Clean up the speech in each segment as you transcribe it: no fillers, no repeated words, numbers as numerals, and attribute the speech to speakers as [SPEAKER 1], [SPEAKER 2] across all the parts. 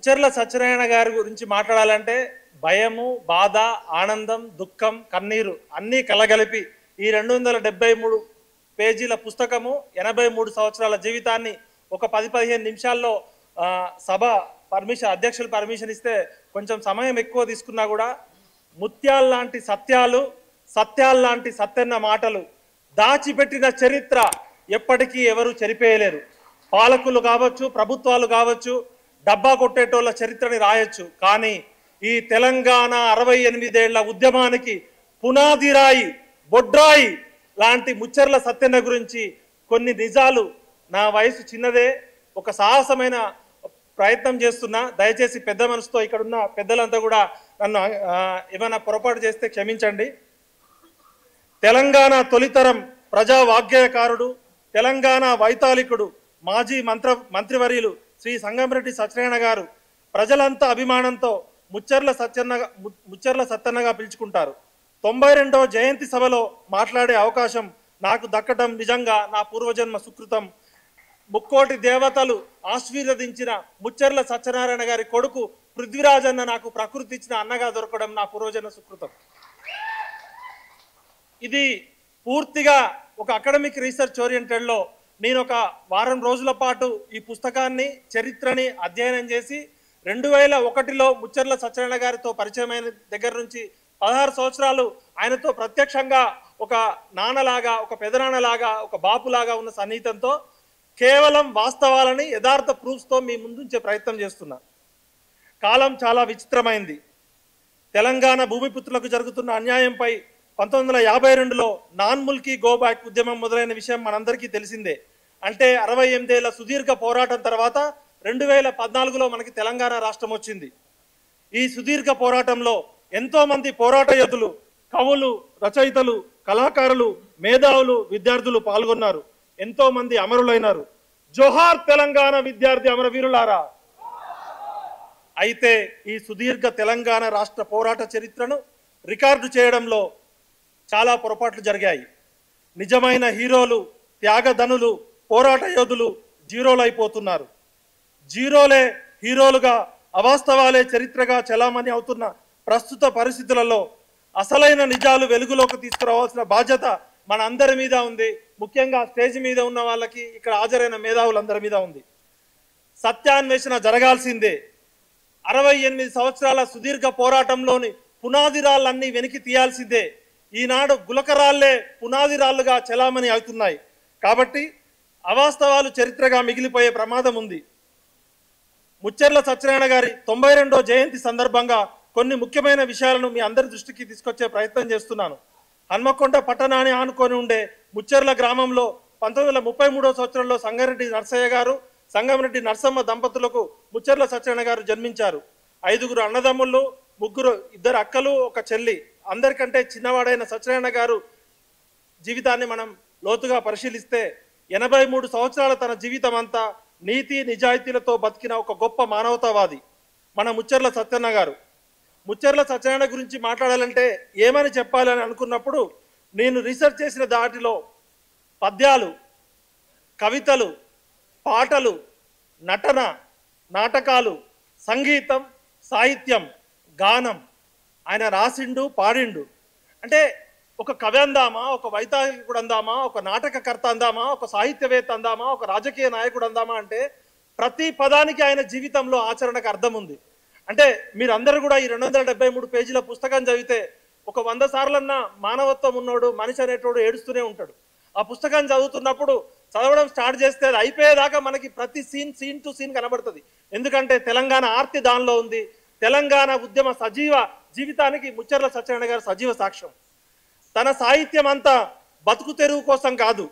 [SPEAKER 1] ముచ్చెర్ల సత్యనారాయణ గారి గురించి మాట్లాడాలంటే భయము, బాధ, ఆనందం, దుఃఖం, కన్నీరు అన్నీ కలగలిపి ఈ 273 పేజీల పుస్తకము 83 సంవత్సరాల జీవితాన్ని ఒక 10-15 నిమిషాల్లో సభ పర్మిషన్ అధ్యక్షులు పర్మిషన్ ఇస్తే కొంచెం సమయం ఎక్కువ తీసుకున్నా కూడా ముత్యాల్లాంటి సత్యాలు, సత్యాల్లాంటి సత్యన్న మాటలు దాచిపెట్టిన చరిత్ర ఎప్పటికీ ఎవరు చెరిపేయలేరు. పాలకులు కావచ్చు, ప్రభుత్వాలు కావచ్చు, డబ్బా కొట్టేటోళ్ళ చరిత్రని రాయొచ్చు. కానీ ఈ తెలంగాణ 68 ఏళ్ల ఉద్యమానికి పునాదిరాయి, బొడ్రాయి లాంటి ముచ్చెర్ల సత్యన్న గురించి కొన్ని నిజాలు, నా వయసు చిన్నదే, ఒక సాహసమైన ప్రయత్నం చేస్తున్నా. దయచేసి పెద్ద మనసుతో ఇక్కడున్న పెద్దలంతా కూడా నన్ను ఏమైనా పొరపాటు చేస్తే క్షమించండి. తెలంగాణ తొలితరం ప్రజా వాగ్గేయకారుడు, తెలంగాణ వైతాళికుడు, మాజీ మంత్రివర్యులు శ్రీ సంగంరెడ్డి సత్యనారాయణ గారు ప్రజలంతా అభిమానంతో ముచ్చెర్ల సత్యన్నగా పిలుచుకుంటారు. 92వ జయంతి సభలో మాట్లాడే అవకాశం నాకు దక్కడం నిజంగా నా పూర్వజన్మ సుకృతం. ముక్కోటి దేవతలు ఆశీర్వదించిన ముచ్చెర్ల సత్యనారాయణ గారి కొడుకు పృథ్వీరాజన్న నాకు ప్రకృతి ఇచ్చిన అన్నగా దొరకడం నా పూర్వజన్మ సుకృతం. ఇది పూర్తిగా ఒక అకాడమిక్ రీసెర్చ్ ఓరియంటెడ్లో నేను ఒక వారం రోజుల పాటు ఈ పుస్తకాన్ని, చరిత్రని అధ్యయనం చేసి 2001లో ముచ్చెర్ల సత్యనారాయణ గారితో పరిచయమైన దగ్గర నుంచి 16 సంవత్సరాలు ఆయనతో ప్రత్యక్షంగా ఒక నాన్నలాగా, ఒక పెదనాన్నలాగా, ఒక బాపులాగా ఉన్న సన్నిహితంతో కేవలం వాస్తవాలని, యథార్థ ప్రూఫ్స్తో మీ ముందుంచే ప్రయత్నం చేస్తున్నా. కాలం చాలా విచిత్రమైంది. తెలంగాణ భూమిపుత్రులకు జరుగుతున్న అన్యాయంపై 1952లో నాన్ ముల్కీ గో బ్యాక్ ఉద్యమం మొదలైన విషయం మనందరికీ తెలిసిందే. అంటే 68 ఏళ్ల సుదీర్ఘ పోరాటం తర్వాత 2014లో మనకి తెలంగాణ రాష్ట్రం వచ్చింది. ఈ సుదీర్ఘ పోరాటంలో ఎంతో మంది పోరాట యోధులు, కవులు, రచయితలు, కళాకారులు, మేధావులు, విద్యార్థులు పాల్గొన్నారు. ఎంతో మంది అమరులైనారు. జోహార్ తెలంగాణ విద్యార్థి అమరవీరులారా. అయితే ఈ సుదీర్ఘ తెలంగాణ రాష్ట్ర పోరాట చరిత్రను రికార్డు చేయడంలో చాలా పొరపాట్లు జరిగాయి. నిజమైన హీరోలు, త్యాగధనులు, పోరాట యోధులు జీరోలు అయిపోతున్నారు. జీరోలే హీరోలుగా, అవాస్తవాలే చరిత్రగా చలామణి అవుతున్న ప్రస్తుత పరిస్థితులలో అసలైన నిజాలు వెలుగులోకి తీసుకురావాల్సిన బాధ్యత మన అందరి మీద ఉంది. ముఖ్యంగా స్టేజ్ మీద ఉన్న వాళ్ళకి, ఇక్కడ హాజరైన మేధావులందరి మీద ఉంది. సత్యాన్వేషణ జరగాల్సిందే. 68 సంవత్సరాల సుదీర్ఘ పోరాటంలోని పునాది రాళ్ళన్నీ వెనక్కి తీయాల్సిందే. ఈనాడు గులకరాళ్లే పునాది రాళ్లుగా చలామణి అవుతున్నాయి. కాబట్టి అవాస్తవాలు చరిత్రగా మిగిలిపోయే ప్రమాదం ఉంది. ముచ్చెర్ల సత్యనారాయణ గారి 92వ జయంతి సందర్భంగా కొన్ని ముఖ్యమైన విషయాలను మీ అందరి దృష్టికి తీసుకొచ్చే ప్రయత్నం చేస్తున్నాను. హన్మకొండ పట్టణాన్ని ఆనుకొని ఉండే ముచ్చెర్ల గ్రామంలో 1933వ సంవత్సరంలో సంగారెడ్డి నర్సయ్య గారు, సంగంరెడ్డి నర్సమ్మ దంపతులకు ముచ్చెర్ల సత్యనారాయణ గారు జన్మించారు. 5 అన్నదమ్ముళ్ళు, 2 అక్కలు, 1 చెల్లి. అందరికంటే చిన్నవాడైన సత్యనారాయణ గారు జీవితాన్ని మనం లోతుగా పరిశీలిస్తే 83 సంవత్సరాల తన జీవితం అంతా నీతి నిజాయితీలతో బతికిన ఒక గొప్ప మానవతావాది మన ముచ్చెర్ల సత్యన్న గారు. ముచ్చెర్ల సత్యనారాయణ గురించి మాట్లాడాలంటే ఏమని చెప్పాలని అనుకున్నప్పుడు నేను రీసెర్చ్ చేసిన దాటిలో పద్యాలు, కవితలు, పాటలు, నటన, నాటకాలు, సంగీతం, సాహిత్యం, గానం ఆయన రాసిండు, పాడిండు. అంటే ఒక కవి అందామా, ఒక వైతాళికుడు అందామా, ఒక నాటకకర్త అందామా, ఒక సాహిత్యవేత్త అందామా, ఒక రాజకీయ నాయకుడు అందామా అంటే ప్రతి పదానికి ఆయన జీవితంలో ఆచరణకు అర్థం ఉంది. అంటే మీరందరూ కూడా ఈ 273 పేజీల పుస్తకం చదివితే ఒక 100 సార్లన్నా మానవత్వం ఉన్నోడు, మనిషి అనేటోడు ఏడుస్తూనే ఉంటాడు. ఆ పుస్తకం చదువుతున్నప్పుడు చదవడం స్టార్ట్ చేస్తే అది అయిపోయేదాకా మనకి ప్రతి సీన్ టు సీన్ కనబడుతుంది. ఎందుకంటే తెలంగాణ ఆర్తి దానిలో ఉంది. తెలంగాణ ఉద్యమ సజీవ జీవితానికి ముచ్చెర్ల సత్యనారాయణ గారు సజీవ సాక్ష్యం. తన సాహిత్యం అంతా బతుకు తెరువు కోసం కాదు,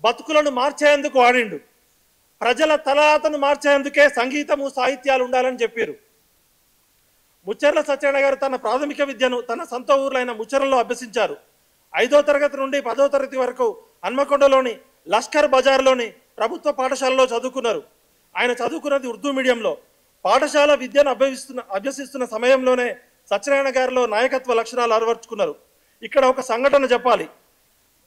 [SPEAKER 1] బతుకులను మార్చేందుకు వాడిండు. ప్రజల తలరాతను మార్చేందుకే సంగీతము, సాహిత్యాలు ఉండాలని చెప్పారు. ముచ్చెర్ల సత్యనారాయణ గారు తన ప్రాథమిక విద్యను తన సొంత ఊర్లైన ముచ్చెర్లలో అభ్యసించారు. 5వ తరగతి నుండి 10వ తరగతి వరకు హన్మకొండలోని లష్కర్ బజార్లోని ప్రభుత్వ పాఠశాలలో చదువుకున్నారు. ఆయన చదువుకున్నది ఉర్దూ మీడియంలో. పాఠశాల విద్యను అభ్యసిస్తున్న సమయంలోనే సత్యనారాయణ గారిలో నాయకత్వ లక్షణాలు అలవర్చుకున్నారు. ఇక్కడ ఒక సంఘటన చెప్పాలి.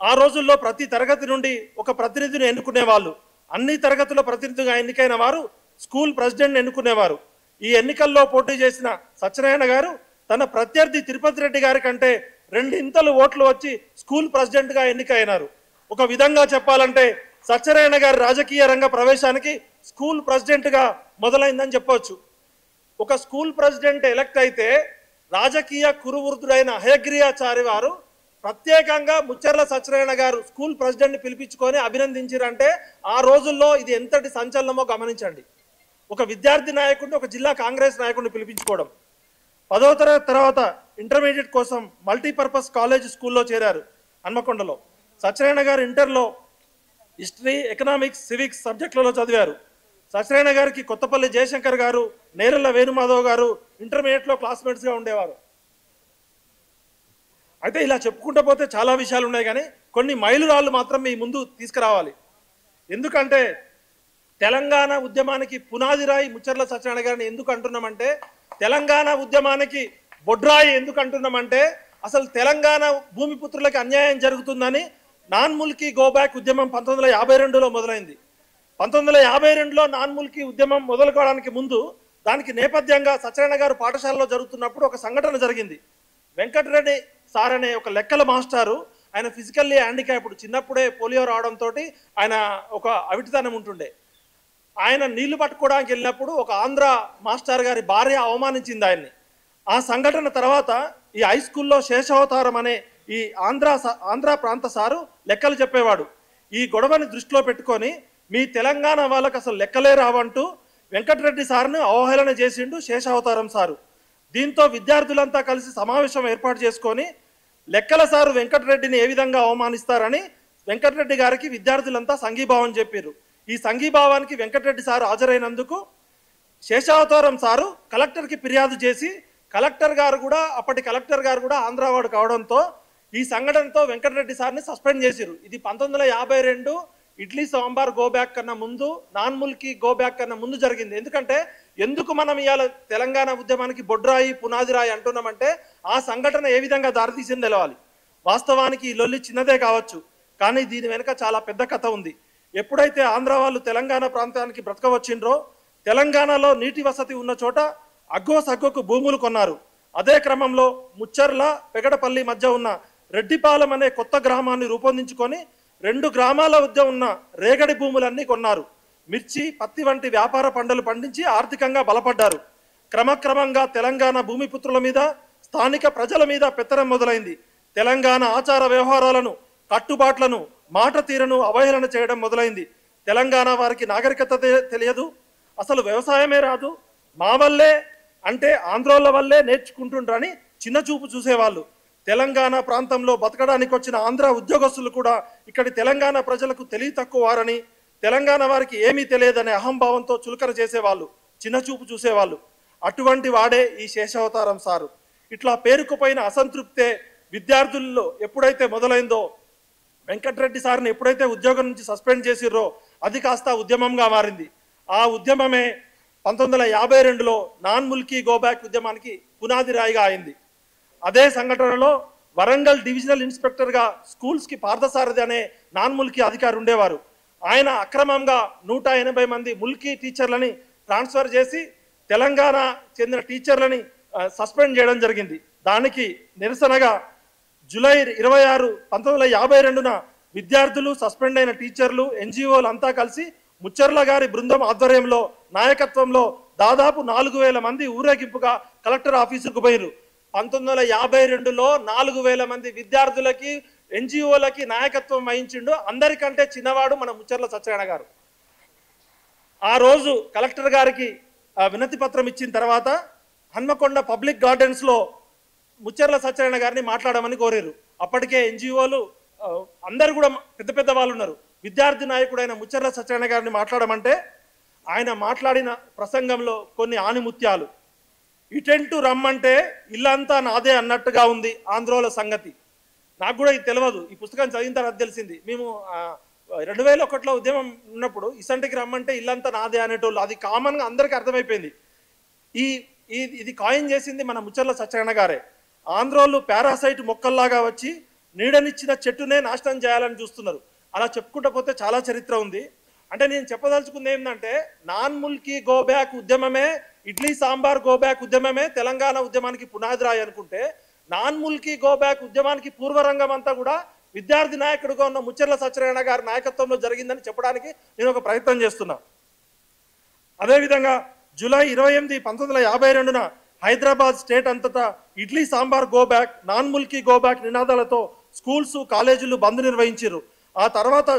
[SPEAKER 1] ఆ రోజుల్లో ప్రతి తరగతి నుండి ఒక ప్రతినిధిని ఎన్నుకునేవాళ్ళు. అన్ని తరగతుల ప్రతినిధిగా ఎన్నికైన వారు స్కూల్ ప్రెసిడెంట్ని ఎన్నుకునేవారు. ఈ ఎన్నికల్లో పోటీ చేసిన సత్యనారాయణ గారు తన ప్రత్యర్థి తిరుపతి రెడ్డి గారి కంటే 2 ఇంతలు ఓట్లు వచ్చి స్కూల్ ప్రెసిడెంట్గా ఎన్నికైనారు. ఒక విధంగా చెప్పాలంటే సత్యనారాయణ గారి రాజకీయ రంగ ప్రవేశానికి స్కూల్ ప్రెసిడెంట్గా మొదలైందని చెప్పవచ్చు. ఒక స్కూల్ ప్రెసిడెంట్ ఎలక్ట్ అయితే రాజకీయ కురువృద్ధుడైన హయగ్రీయాచారి వారు ప్రత్యేకంగా ముచ్చర్ల సత్యనారాయణ గారు స్కూల్ ప్రెసిడెంట్ని పిలిపించుకొని అభినందించారంటే ఆ రోజుల్లో ఇది ఎంతటి సంచలనమో గమనించండి. ఒక విద్యార్థి నాయకుడిని, ఒక జిల్లా కాంగ్రెస్ నాయకుడిని పిలిపించుకోవడం. 10వ తరగతి తర్వాత ఇంటర్మీడియట్ కోసం మల్టీపర్పస్ కాలేజ్ స్కూల్లో చేరారు హన్మకొండలో. సత్యనారాయణ గారు ఇంటర్లో హిస్టరీ, ఎకనామిక్స్, సివిక్స్ సబ్జెక్టులలో చదివారు. సత్యనారాయణ గారికి కొత్తపల్లి జయశంకర్ గారు, నేరెళ్ల వేణుమాధవ్ గారు ఇంటర్మీడియట్లో క్లాస్మేట్స్గా ఉండేవారు. అయితే ఇలా చెప్పుకుంటూ పోతే చాలా విషయాలు ఉన్నాయి, కానీ కొన్ని మైలురాళ్ళు మాత్రం మీ ముందు తీసుకురావాలి. ఎందుకంటే తెలంగాణ ఉద్యమానికి పునాది రాయి ముచ్చర్ల సత్యనారాయణ గారిని ఎందుకు అంటున్నామంటే, తెలంగాణ ఉద్యమానికి బొడ్రాయి ఎందుకు అంటున్నామంటే, అసలు తెలంగాణ భూమిపుత్రులకి అన్యాయం జరుగుతుందని నాన్ ముల్కీ గోబ్యాక్ ఉద్యమం 1952లో మొదలైంది. 1952లో నాన్ ముల్కీ ఉద్యమం మొదలుకోవడానికి ముందు దానికి నేపథ్యంగా సత్యనారాయణ గారు పాఠశాలలో జరుగుతున్నప్పుడు ఒక సంఘటన జరిగింది. వెంకటరెడ్డి సార్ అనే ఒక లెక్కల మాస్టారు, ఆయన ఫిజికల్లీ హ్యాండిక్యాప్డ్, చిన్నప్పుడే పోలియో రావడంతో ఆయన ఒక అవిటితనం ఉంటుండే. ఆయన నీళ్లు పట్టుకోవడానికి వెళ్ళినప్పుడు ఒక ఆంధ్ర మాస్టర్ గారి భార్య అవమానించింది ఆయన్ని. ఆ సంఘటన తర్వాత ఈ హై స్కూల్లో శేషావతారం అనే ఈ ఆంధ్ర ప్రాంత సారు లెక్కలు చెప్పేవాడు. ఈ గొడవని దృష్టిలో పెట్టుకొని మీ తెలంగాణ వాళ్ళకి అసలు లెక్కలే రావంటూ వెంకటరెడ్డి సార్ను అవహేళన చేసిండు శేషావతారం సారు. దీంతో విద్యార్థులంతా కలిసి సమావేశం ఏర్పాటు చేసుకొని లెక్కల సారు వెంకటరెడ్డిని ఏ విధంగా అవమానిస్తారని వెంకటరెడ్డి గారికి విద్యార్థులంతా సంఘీభావం చెప్పారు. ఈ సంఘీభావానికి వెంకటరెడ్డి సారు హాజరైనందుకు శేషావతారం సారు కలెక్టర్కి ఫిర్యాదు చేసి, అప్పటి కలెక్టర్ గారు కూడా ఆంధ్రావాడు కావడంతో ఈ సంఘటనతో వెంకటరెడ్డి సార్ని సస్పెండ్ చేశారు. ఇది 1952 ఇడ్లీ సాంబార్ గోబ్యాక్ కన్నా ముందు, నాన్ ముల్కీ గోబ్యాక్ కన్నా ముందు జరిగింది. ఎందుకు మనం ఇవాళ తెలంగాణ ఉద్యమానికి బొడ్రాయి పునాది రాయి అంటున్నామంటే ఆ సంఘటన ఏ విధంగా దారితీసింది తెలవాలి. వాస్తవానికి ఈ లొల్లి చిన్నదే కావచ్చు, కానీ దీని వెనుక చాలా పెద్ద కథ ఉంది. ఎప్పుడైతే ఆంధ్ర వాళ్ళు తెలంగాణ ప్రాంతానికి బ్రతకవచ్చిండ్రో, తెలంగాణలో నీటి వసతి ఉన్న చోట సగ్గుకు భూములు కొన్నారు. అదే క్రమంలో ముచ్చర్ల, పెగడపల్లి మధ్య ఉన్న రెడ్డిపాలెం అనే కొత్త గ్రామాన్ని రూపొందించుకొని 2 గ్రామాల మధ్య ఉన్న రేగడి భూములన్నీ కొన్నారు. మిర్చి, పత్తి వంటి వ్యాపార పంటలు పండించి ఆర్థికంగా బలపడ్డారు. క్రమక్రమంగా తెలంగాణ భూమిపుత్రుల మీద, స్థానిక ప్రజల మీద పెత్తనం మొదలైంది. తెలంగాణ ఆచార వ్యవహారాలను, కట్టుబాట్లను, మాట తీరును అవహేళన చేయడం మొదలైంది. తెలంగాణ వారికి నాగరికత తెలియదు, అసలు వ్యవసాయమే రాదు, మా వల్లే అంటే ఆంధ్రోళ్ళ వల్లే నేర్చుకుంటుండ్రని చిన్నచూపు చూసేవాళ్ళు. తెలంగాణ ప్రాంతంలో బతకడానికి వచ్చిన ఆంధ్ర ఉద్యోగస్తులు కూడా ఇక్కడి తెలంగాణ ప్రజలకు తెలివి తక్కువ వారని, తెలంగాణ వారికి ఏమీ తెలియదనే అహంభావంతో చులకన చేసేవాళ్ళు, చిన్నచూపు చూసేవాళ్ళు. అటువంటి వాడే ఈ శేషావతారం సారు. ఇట్లా పేరుకుపోయిన అసంతృప్తే విద్యార్థుల్లో ఎప్పుడైతే మొదలైందో, వెంకటరెడ్డి సార్ని ఎప్పుడైతే ఉద్యోగం నుంచి సస్పెండ్ చేసిర్రో అది కాస్త ఉద్యమంగా మారింది. ఆ ఉద్యమమే 1952లో నాన్ ముల్కీ గోబ్యాక్ ఉద్యమానికి పునాది రాయిగా అయింది. అదే సంఘటనలో వరంగల్ డివిజనల్ ఇన్స్పెక్టర్గా స్కూల్స్కి పార్థసారథి అనే నాన్ ముల్కీ అధికారి ఉండేవారు. ఆయన అక్రమంగా 180 మంది ముల్కీ టీచర్లని ట్రాన్స్ఫర్ చేసి తెలంగాణ చెందిన టీచర్లని సస్పెండ్ చేయడం జరిగింది. దానికి నిరసనగా జూలై 26, 1952న విద్యార్థులు, సస్పెండ్ అయిన టీచర్లు, ఎన్జిఓలు అంతా కలిసి ముచ్చర్ల గారి బృందం ఆధ్వర్యంలో, నాయకత్వంలో దాదాపు 4000 మంది ఊరేగింపుగా కలెక్టర్ ఆఫీసుకు పోయారు. 1952లో 4000 మంది విద్యార్థులకి, ఎన్జిఓలకి నాయకత్వం వహించిండు. అందరికంటే చిన్నవాడు మన ముచ్చర్ల సత్యనారాయణ గారు. ఆ రోజు కలెక్టర్ గారికి వినతి పత్రం ఇచ్చిన తర్వాత హన్మకొండ పబ్లిక్ గార్డెన్స్లో ముచ్చర్ల సత్యనారాయణ గారిని మాట్లాడమని కోరారు. అప్పటికే ఎన్జిఓలు అందరు కూడా పెద్ద పెద్ద వాళ్ళు ఉన్నారు. విద్యార్థి నాయకుడైన ముచ్చర్ల సత్యనారాయణ గారిని మాట్లాడమంటే ఆయన మాట్లాడిన ప్రసంగంలో కొన్ని ఆణిముత్యాలు. ఇటెంటు రమ్మంటే ఇల్లంతా నాదే అన్నట్టుగా ఉంది ఆంధ్రోల సంగతి. నాకు కూడా ఇది తెలియదు, ఈ పుస్తకం చదివిన తర్వాత తెలిసింది. మేము 2001లో ఉద్యమం ఉన్నప్పుడు ఇసంటికి రమ్మంటే ఇల్లంతా నాదే అనేటోళ్ళు, అది కామన్గా అందరికీ అర్థమైపోయింది. ఇది కాయిన్ చేసింది మన ముచ్చర్ల సత్యనారాయణ గారే. ఆంధ్రోళ్ళు పారాసైట్ మొక్కల్లాగా వచ్చి నీడనిచ్చిన చెట్టునే నాశనం చేయాలని చూస్తున్నారు. అలా చెప్పుకుంటూ పోతే చాలా చరిత్ర ఉంది. అంటే నేను చెప్పదలుచుకుంది ఏంటంటే, నాన్ ముల్కీ గోబ్యాక్ ఉద్యమమే ఇడ్లీ సాంబార్ గో బ్యాక్ ఉద్యమమే తెలంగాణ ఉద్యమానికి పునాది రాయి అనుకుంటే, నాన్ ముల్కీ గో బ్యాక్ ఉద్యమానికి పూర్వరంగం అంతా కూడా విద్యార్థి నాయకుడిగా ఉన్న ముచ్చెర్ల సత్యనారాయణ గారి నాయకత్వంలో జరిగిందని చెప్పడానికి నేను ఒక ప్రయత్నం చేస్తున్నా. అదేవిధంగా జూలై 28, 1952న హైదరాబాద్ స్టేట్ అంతటా idli sambar go back, non Mulki go back నినాదాలతో స్కూల్స్, కాలేజీలు బంద్ నిర్వహించారు. ఆ తర్వాత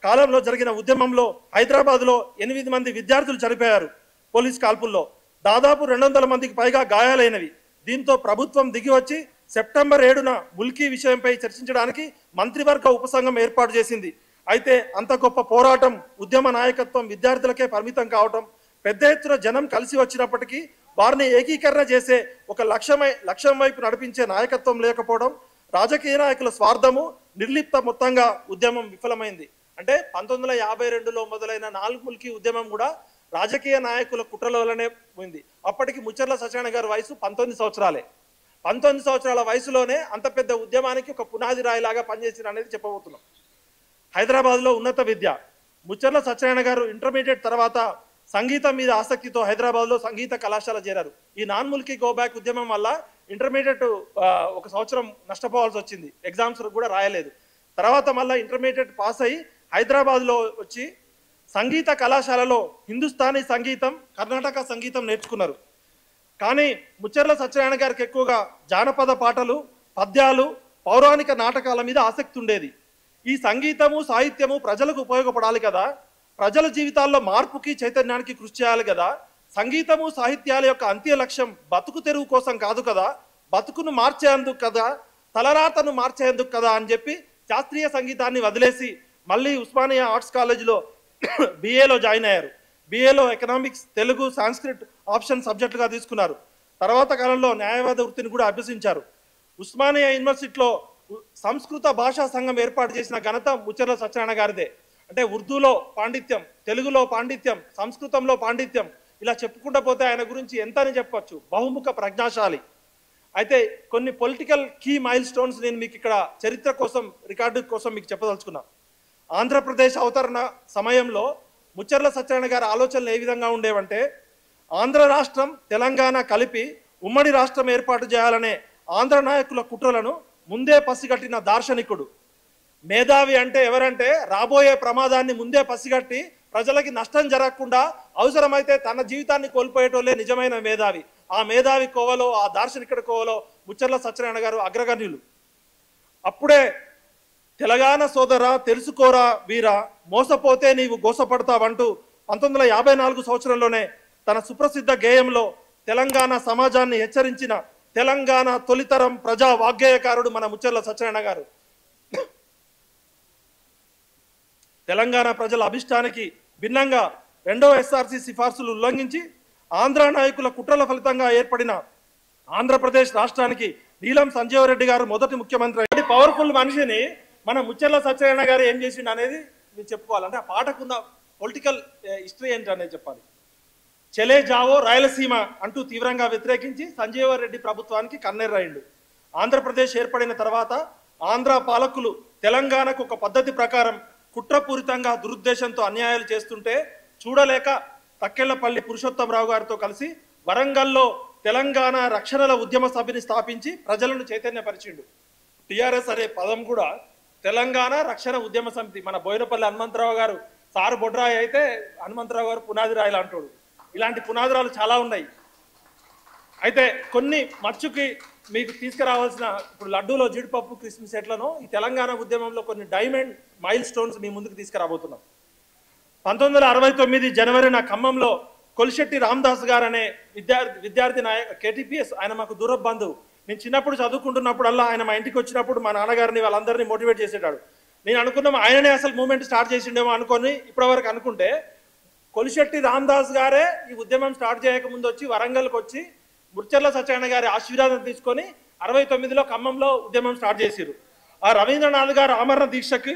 [SPEAKER 1] కాలంలో జరిగిన ఉద్యమంలో హైదరాబాద్లో 8 మంది విద్యార్థులు చనిపోయారు పోలీస్ కాల్పుల్లో. దాదాపు 200 మందికి పైగా గాయాలైనవి. దీంతో ప్రభుత్వం దిగి వచ్చి సెప్టెంబర్ 7న ముల్కీ విషయంపై చర్చించడానికి మంత్రివర్గ ఉపసంఘం ఏర్పాటు చేసింది. అయితే అంత గొప్ప పోరాటం, ఉద్యమ నాయకత్వం విద్యార్థులకే పరిమితం కావటం, పెద్ద ఎత్తున జనం కలిసి వచ్చినప్పటికీ వారిని ఏకీకరణ చేసే ఒక లక్ష్యం వైపు నడిపించే నాయకత్వం లేకపోవడం, రాజకీయ నాయకుల స్వార్థము, నిర్లిప్త మొత్తంగా ఉద్యమం విఫలమైంది. అంటే 1952లో మొదలైన నాలుగు ముల్కీ ఉద్యమం కూడా రాజకీయ నాయకుల కుట్రల వల్లనే పోయింది. అప్పటికి ముచ్చెర్ల సత్యనారాయణ గారి వయసు 19 సంవత్సరాలే. 19 సంవత్సరాల వయసులోనే అంత పెద్ద ఉద్యమానికి ఒక పునాది రాయిలాగా పనిచేసిన అనేది చెప్పబోతున్నాం. హైదరాబాద్లో ఉన్నత విద్య. ముచ్చెర్ల సత్యనారాయణ గారు ఇంటర్మీడియట్ తర్వాత సంగీతం మీద ఆసక్తితో హైదరాబాద్లో సంగీత కళాశాల చేరారు. ఈ నాన్ ముల్కీ గో బ్యాక్ ఉద్యమం వల్ల ఇంటర్మీడియట్ 1 సంవత్సరం నష్టపోవాల్సి వచ్చింది, ఎగ్జామ్స్ కూడా రాయలేదు. తర్వాత మళ్ళీ ఇంటర్మీడియట్ పాస్ అయ్యి హైదరాబాద్లో వచ్చి సంగీత కళాశాలలో హిందుస్థానీ సంగీతం, కర్ణాటక సంగీతం నేర్చుకున్నారు. కానీ ముచ్చెర్ల సత్యనారాయణ గారికి ఎక్కువగా జానపద పాటలు, పద్యాలు, పౌరాణిక నాటకాల మీద ఆసక్తి ఉండేది. ఈ సంగీతము, సాహిత్యము ప్రజలకు ఉపయోగపడాలి కదా, ప్రజల జీవితాల్లో మార్పుకి, చైతన్యానికి కృషి చేయాలి కదా, సంగీతము, సాహిత్యాల యొక్క అంత్య లక్ష్యం బతుకు తెరువు కోసం కాదు కదా, బతుకును మార్చేందుకు కదా, తలరాతను మార్చేందుకు కదా అని చెప్పి శాస్త్రీయ సంగీతాన్ని వదిలేసి మళ్ళీ ఉస్మానియా ఆర్ట్స్ కాలేజీలో బిఏలో జాయిన్ అయ్యారు. బిఏలో ఎకనామిక్స్, తెలుగు, సాంస్క్రిట్ ఆప్షన్ సబ్జెక్టుగా తీసుకున్నారు. తర్వాత కాలంలో న్యాయవాద వృత్తిని కూడా అభ్యసించారు. ఉస్మానియా యూనివర్సిటీలో సంస్కృత భాషా సంఘం ఏర్పాటు చేసిన ఘనత ముచ్చెర్ల సత్యనారాయణ గారిదే. అంటే ఉర్దూలో పాండిత్యం, తెలుగులో పాండిత్యం, సంస్కృతంలో పాండిత్యం, ఇలా చెప్పుకుంటూ పోతే ఆయన గురించి ఎంత అని చెప్పచ్చు. బహుముఖ ప్రజ్ఞాశాలి. అయితే కొన్ని పొలిటికల్ కీ మైల్ స్టోన్స్ నేను మీకు ఇక్కడ చరిత్ర కోసం, రికార్డు కోసం మీకు చెప్పదలుచుకున్నా. ఆంధ్రప్రదేశ్ అవతరణ సమయంలో ముచ్చెర్ల సత్యనారాయణ గారి ఆలోచనలు ఏ విధంగా ఉండేవంటే, ఆంధ్ర రాష్ట్రం, తెలంగాణ కలిపి ఉమ్మడి రాష్ట్రం ఏర్పాటు చేయాలనే ఆంధ్ర నాయకుల కుట్రలను ముందే పసిగట్టిన దార్శనికుడు. మేధావి అంటే ఎవరంటే రాబోయే ప్రమాదాన్ని ముందే పసిగట్టి ప్రజలకి నష్టం జరగకుండా అవసరమైతే తన జీవితాన్ని కోల్పోయేటోళ్ళే నిజమైన మేధావి. ఆ మేధావి కోవలో, ఆ దార్శనికుడి కోవలో ముచ్చెర్ల సత్యనారాయణ గారు అగ్రగణ్యులు. అప్పుడే తెలంగాణ సోదరా తెలుసుకోరా వీరా, మోసపోతే నీవు గోసపడతావంటూ 1954 సంవత్సరంలోనే తన సుప్రసిద్ధ గేయంలో తెలంగాణ సమాజాన్ని హెచ్చరించిన తెలంగాణ తొలితరం ప్రజా వాగ్గేయకారుడు మన ముచ్చెర్ల సత్యనారాయణ గారు. తెలంగాణ ప్రజల అభిష్టానికి భిన్నంగా 2వ ఎస్ఆర్సి సిఫార్సులు ఉల్లంఘించి ఆంధ్ర నాయకుల కుట్రల ఫలితంగా ఏర్పడిన ఆంధ్రప్రదేశ్ రాష్ట్రానికి నీలం సంజీవరెడ్డి గారు మొదటి ముఖ్యమంత్రి. పవర్ఫుల్ మనిషిని మన ముచ్చెర్ల సత్యనారాయణ గారు ఏం చేసిండు అనేది మీరు చెప్పుకోవాలంటే ఆ పాటకున్న పొలిటికల్ హిస్టరీ ఏంటి అనేది చెప్పాలి. చెలే జావో రాయలసీమ అంటూ తీవ్రంగా వ్యతిరేకించి సంజీవరెడ్డి ప్రభుత్వానికి కన్నెర్రాయిండు. ఆంధ్రప్రదేశ్ ఏర్పడిన తర్వాత ఆంధ్ర పాలకులు తెలంగాణకు ఒక పద్ధతి ప్రకారం కుట్రపూరితంగా దురుద్దేశంతో అన్యాయాలు చేస్తుంటే చూడలేక తక్కెళ్లపల్లి పురుషోత్తమరావు గారితో కలిసి వరంగల్లో తెలంగాణ రక్షణల ఉద్యమ సభని స్థాపించి ప్రజలను చైతన్యపరిచిండు. టిఆర్ఎస్ అనే పదం కూడా తెలంగాణ రక్షణ ఉద్యమ సమితి. మన బోయినపల్లి హనుమంతరావు గారు సారు బొడ్రాయి అయితే హనుమంతరావు గారు పునాది రాయిలు అంటాడు. ఇలాంటి పునాదిరాలు చాలా ఉన్నాయి. అయితే కొన్ని మచ్చుకి మీకు తీసుకురావాల్సిన, ఇప్పుడు లడ్డూలో జీడిపప్పు క్రిస్మస్ ఎట్లనో ఈ తెలంగాణ ఉద్యమంలో కొన్ని డైమండ్ మైల్ స్టోన్స్ మీ ముందుకు తీసుకురాబోతున్నాం. 1969 జనవరిన ఖమ్మంలో కొలిశెట్టి రామదాస్ గారు అనే విద్యార్థి నాయక, కేటీపీఎస్, ఆయన మాకు దూర బంధువు. నేను చిన్నప్పుడు చదువుకుంటున్నప్పుడల్లా ఆయన మా ఇంటికి వచ్చినప్పుడు మా నాన్నగారిని వాళ్ళందరినీ మోటివేట్ చేసేటాడు. నేను అనుకున్నాం ఆయననే అసలు మూమెంట్ స్టార్ట్ చేసిండేమో అనుకొని ఇప్పటివరకు అనుకుంటే, కొలిశెట్టి రామదాస్ గారే ఈ ఉద్యమం స్టార్ట్ చేయకముందు వచ్చి వరంగల్కి వచ్చి ముచ్చెర్ల సత్యనారాయణ గారి ఆశీర్వాదం తీసుకొని 69లో ఖమ్మంలో ఉద్యమం స్టార్ట్ చేసిరు. ఆ రవీంద్రనాథ్ గారు ఆమరణ దీక్షకి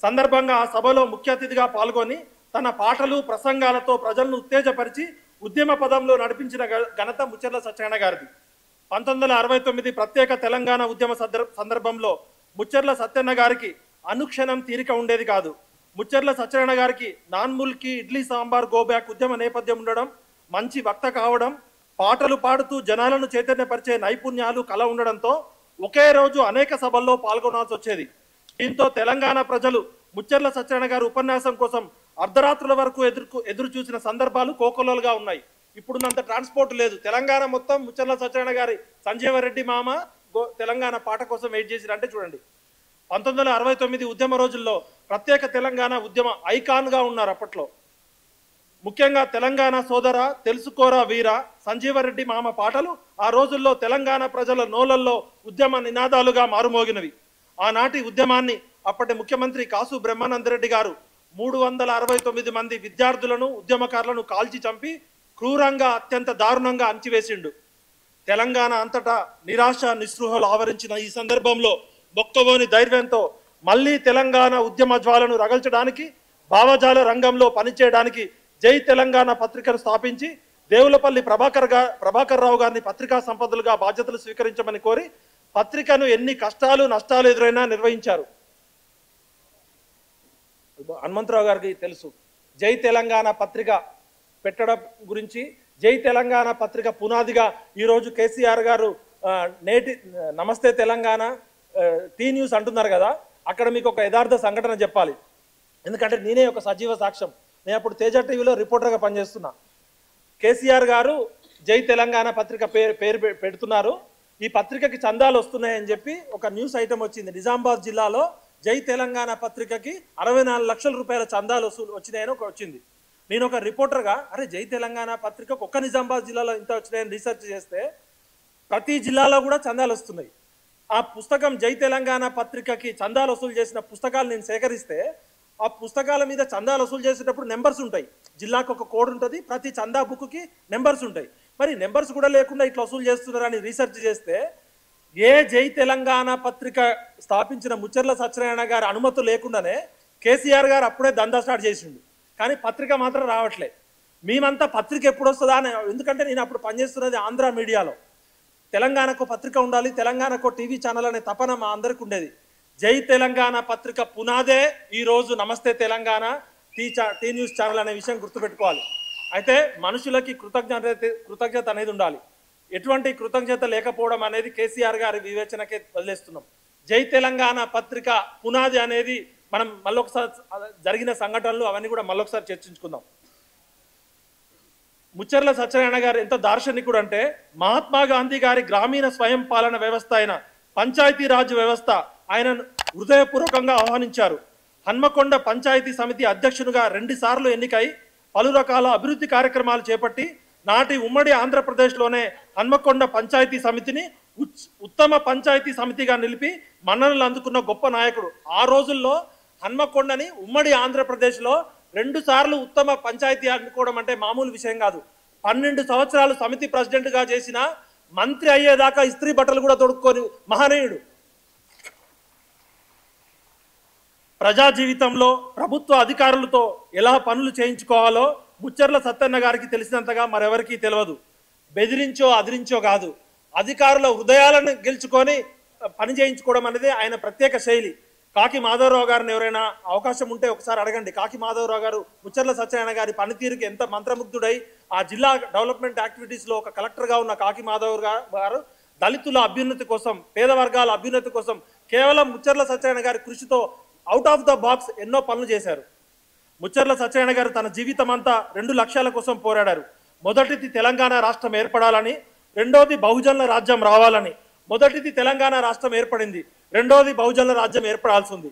[SPEAKER 1] సందర్భంగా ఆ సభలో ముఖ్య అతిథిగా పాల్గొని తన పాటలు, ప్రసంగాలతో ప్రజలను ఉత్తేజపరిచి ఉద్యమ పదంలో నడిపించిన ఘనత ముచ్చెర్ల సత్యనారాయణ గారిది. 1969 ప్రత్యేక తెలంగాణ ఉద్యమ సందర్భంలో ముచ్చెర్ల సత్యన్న గారికి అనుక్షణం తీరిక ఉండేది కాదు. ముచ్చెర్ల సత్యనారాయణ గారికి నాన్ ముల్కీ ఇడ్లీ సాంబార్ గోబ్యాక్ ఉద్యమ నేపథ్యం ఉండడం, మంచి వక్త కావడం, పాటలు పాడుతూ జనాలను చైతన్యపరిచే నైపుణ్యాలు కళ ఉండడంతో ఒకే రోజు అనేక సభల్లో పాల్గొనాల్సి వచ్చేది. దీంతో తెలంగాణ ప్రజలు ముచ్చెర్ల సత్యనారాయణ గారి ఉపన్యాసం కోసం అర్ధరాత్రుల వరకు ఎదురు చూసిన సందర్భాలు కోకొల్లలుగా ఉన్నాయి. ఇప్పుడున్నంత ట్రాన్స్పోర్ట్ లేదు. తెలంగాణ మొత్తం ముచ్చెర్ల సత్యనారాయణ గారి సంజీవరెడ్డి మామ తెలంగాణ పాట కోసం వెయిట్ చేసిరంటే చూడండి. 1969 ఉద్యమ రోజుల్లో ప్రత్యేక తెలంగాణ ఉద్యమ ఐకాన్గా ఉన్నారు అప్పట్లో. ముఖ్యంగా తెలంగాణ సోదర, తెలుసుకోరా వీర, సంజీవరెడ్డి మామ పాటలు ఆ రోజుల్లో తెలంగాణ ప్రజల నోలల్లో ఉద్యమ నినాదాలుగా మారుమోగినవి. ఆనాటి ఉద్యమాన్ని అప్పటి ముఖ్యమంత్రి కాసు బ్రహ్మానందరెడ్డి గారు 369 మంది విద్యార్థులను, ఉద్యమకారులను కాల్చి చంపి క్రూరంగా, అత్యంత దారుణంగా అంచివేసిండు. తెలంగాణ అంతటా నిరాశ నిస్పృహలు ఆవరించిన ఈ సందర్భంలో మొక్కవోని ధైర్యంతో మళ్ళీ తెలంగాణ ఉద్యమ జ్వాలను రగల్చడానికి, భావజాల రంగంలో పనిచేయడానికి జై తెలంగాణ పత్రికను స్థాపించి దేవులపల్లి ప్రభాకర్ రావు గారిని పత్రికా సంపదలుగా బాధ్యతలు స్వీకరించమని కోరి పత్రికను ఎన్ని కష్టాలు నష్టాలు ఎదురైనా నిర్వహించారు. హనుమంతరావు గారికి తెలుసు జై తెలంగాణ పత్రిక పెట్టడం గురించి. జై తెలంగాణ పత్రిక పునాదిగా ఈరోజు కేసీఆర్ గారు నేటి నమస్తే తెలంగాణ టీ న్యూస్ అంటున్నారు కదా, అక్కడ మీకు ఒక యథార్థ సంఘటన చెప్పాలి. ఎందుకంటే నేనే ఒక సజీవ సాక్ష్యం. నేను అప్పుడు తేజ టీవీలో రిపోర్టర్గా పనిచేస్తున్నా. కేసీఆర్ గారు జై తెలంగాణ పత్రిక పేరు పెడుతున్నారు. ఈ పత్రికకి చందాలు వస్తున్నాయని చెప్పి ఒక న్యూస్ ఐటమ్ వచ్చింది. నిజామాబాద్ జిల్లాలో జై తెలంగాణ పత్రికకి 64 లక్షల రూపాయల చందాలు వచ్చినాయని వచ్చింది. నేను ఒక రిపోర్టర్గా అరే జై తెలంగాణ పత్రికకు ఒక్క నిజామాబాద్ జిల్లాలో ఇంత వచ్చినాయని రీసెర్చ్ చేస్తే ప్రతి జిల్లాలో కూడా చందాలు వస్తున్నాయి. ఆ పుస్తకం జై తెలంగాణ పత్రికకి చందాలు వసూలు చేసిన పుస్తకాలు నేను సేకరిస్తే ఆ పుస్తకాల మీద చందాలు వసూలు చేసేటప్పుడు నెంబర్స్ ఉంటాయి. జిల్లాకు ఒక కోడ్ ఉంటుంది, ప్రతి చందా బుక్కి నెంబర్స్ ఉంటాయి. మరి నెంబర్స్ కూడా లేకుండా ఇట్లా వసూలు చేస్తున్నారని రీసెర్చ్ చేస్తే ఏ జై తెలంగాణ పత్రిక స్థాపించిన ముచ్చెర్ల సత్యనారాయణ గారి అనుమతి లేకుండానే కేసీఆర్ గారు అప్పుడే దందా స్టార్ట్ చేసిండు. కానీ పత్రిక మాత్రం రావట్లే. మేమంతా పత్రిక ఎప్పుడు వస్తుందా అని, ఎందుకంటే నేను అప్పుడు పనిచేస్తున్నది ఆంధ్ర మీడియాలో. తెలంగాణకు పత్రిక ఉండాలి, తెలంగాణకు టీవీ ఛానల్ అనే తపన మా అందరికి ఉండేది. జై తెలంగాణ పత్రిక పునాదే ఈరోజు నమస్తే తెలంగాణ టీ న్యూస్ ఛానల్ అనే విషయం గుర్తుపెట్టుకోవాలి. అయితే మనుషులకి కృతజ్ఞత అనేది ఉండాలి. ఎటువంటి కృతజ్ఞత లేకపోవడం అనేది కేసీఆర్ గారి వివేచనకే వదిలేస్తున్నాం. జై తెలంగాణ పత్రిక పునాది అనేది మనం మళ్ళొకసారి జరిగిన సంఘటనలు అవన్నీ కూడా మళ్ళొకసారి చర్చించుకుందాం. ముచ్చెర్ల సత్యనారాయణ గారు ఎంత దార్శనికుడు అంటే మహాత్మా గాంధీ గారి గ్రామీణ స్వయం పాలన వ్యవస్థ అయిన పంచాయతీరాజ్ వ్యవస్థ ఆయన హృదయపూర్వకంగా ఆహ్వానించారు. హన్మకొండ పంచాయతీ సమితి అధ్యక్షునిగా 2 సార్లు ఎన్నికై పలు రకాల అభివృద్ధి కార్యక్రమాలు చేపట్టి నాటి ఉమ్మడి ఆంధ్రప్రదేశ్లోనే హన్మకొండ పంచాయతీ సమితిని ఉత్తమ పంచాయతీ సమితిగా నిలిపి మన్ననలు అందుకున్న గొప్ప నాయకుడు. ఆ రోజుల్లో హన్మకొండని ఉమ్మడి ఆంధ్రప్రదేశ్లో 2 సార్లు ఉత్తమ పంచాయతీ అనుకోవడం అంటే మామూలు విషయం కాదు. 12 సంవత్సరాలు సమితి ప్రెసిడెంట్గా చేసిన, మంత్రి అయ్యేదాకా ఇస్త్రీ బట్టలు కూడా తొడుక్కొని మహనీయుడు. ప్రజా జీవితంలో ప్రభుత్వ అధికారులతో ఎలా పనులు చేయించుకోవాలో ముచ్చెర్ల సత్తన్న గారికి తెలిసినంతగా మరెవరికీ తెలియదు. బెదిరించో అదిరించో కాదు, అధికారుల హృదయాలను గెలుచుకొని పని చేయించుకోవడం అనేది ఆయన ప్రత్యేక శైలి. కాకి మాధవరావు గారిని ఎవరైనా అవకాశం ఉంటే ఒకసారి అడగండి. కాకి మాధవరావు గారు ముచ్చెర్ల సత్యనారాయణ గారి పనితీరుకి ఎంత మంత్రముగ్ధుడై ఆ జిల్లా డెవలప్మెంట్ యాక్టివిటీస్లో ఒక కలెక్టర్గా ఉన్న కాకి మాధవరావు గారు దళితుల అభ్యున్నతి కోసం, పేద వర్గాల అభ్యున్నతి కోసం కేవలం ముచ్చెర్ల సత్యనారాయణ గారి కృషితో అవుట్ ఆఫ్ ద బాక్స్ ఎన్నో పనులు చేశారు. ముచ్చెర్ల సత్యనారాయణ గారు తన జీవితం అంతా 2 లక్ష్యాల కోసం పోరాడారు. మొదటిది తెలంగాణ రాష్ట్రం ఏర్పడాలని, రెండోది బహుజనుల రాజ్యం రావాలని. మొదటిది తెలంగాణ రాష్ట్రం ఏర్పడింది, రెండోది బహుజనుల రాజ్యం ఏర్పడాల్సి ఉంది.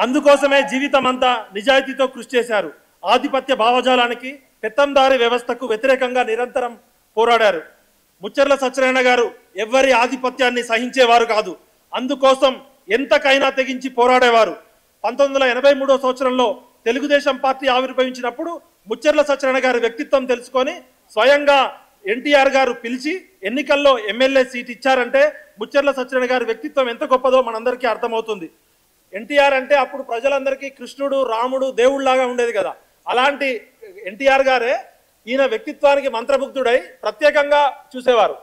[SPEAKER 1] అందుకోసమే జీవితం అంతా నిజాయితీతో కృషి చేశారు. ఆధిపత్య భావజాలానికి, పెత్తందారి వ్యవస్థకు వ్యతిరేకంగా నిరంతరం పోరాడారు. ముచ్చెర్ల సత్యనారాయణ గారు ఎవ్వరి ఆధిపత్యాన్ని సహించేవారు కాదు. అందుకోసం ఎంతకైనా తెగించి పోరాడేవారు. 1983 సంవత్సరంలో తెలుగుదేశం పార్టీ ఆవిర్భవించినప్పుడు ముచ్చెర్ల సత్యనారాయణ గారి వ్యక్తిత్వం తెలుసుకొని స్వయంగా ఎన్టీఆర్ గారు పిలిచి ఎన్నికల్లో ఎమ్మెల్యే సీట్ ఇచ్చారంటే ముచ్చెర్ల సత్యనారాయణ గారి వ్యక్తిత్వం ఎంత గొప్పదో మనందరికీ అర్థమవుతుంది. ఎన్టీఆర్ అంటే అప్పుడు ప్రజలందరికీ కృష్ణుడు, రాముడు, దేవుళ్లాగా ఉండేది కదా. అలాంటి ఎన్టీఆర్ గారే ఈయన వ్యక్తిత్వానికి మంత్రముగ్ధుడై ప్రత్యేకంగా చూసేవారు.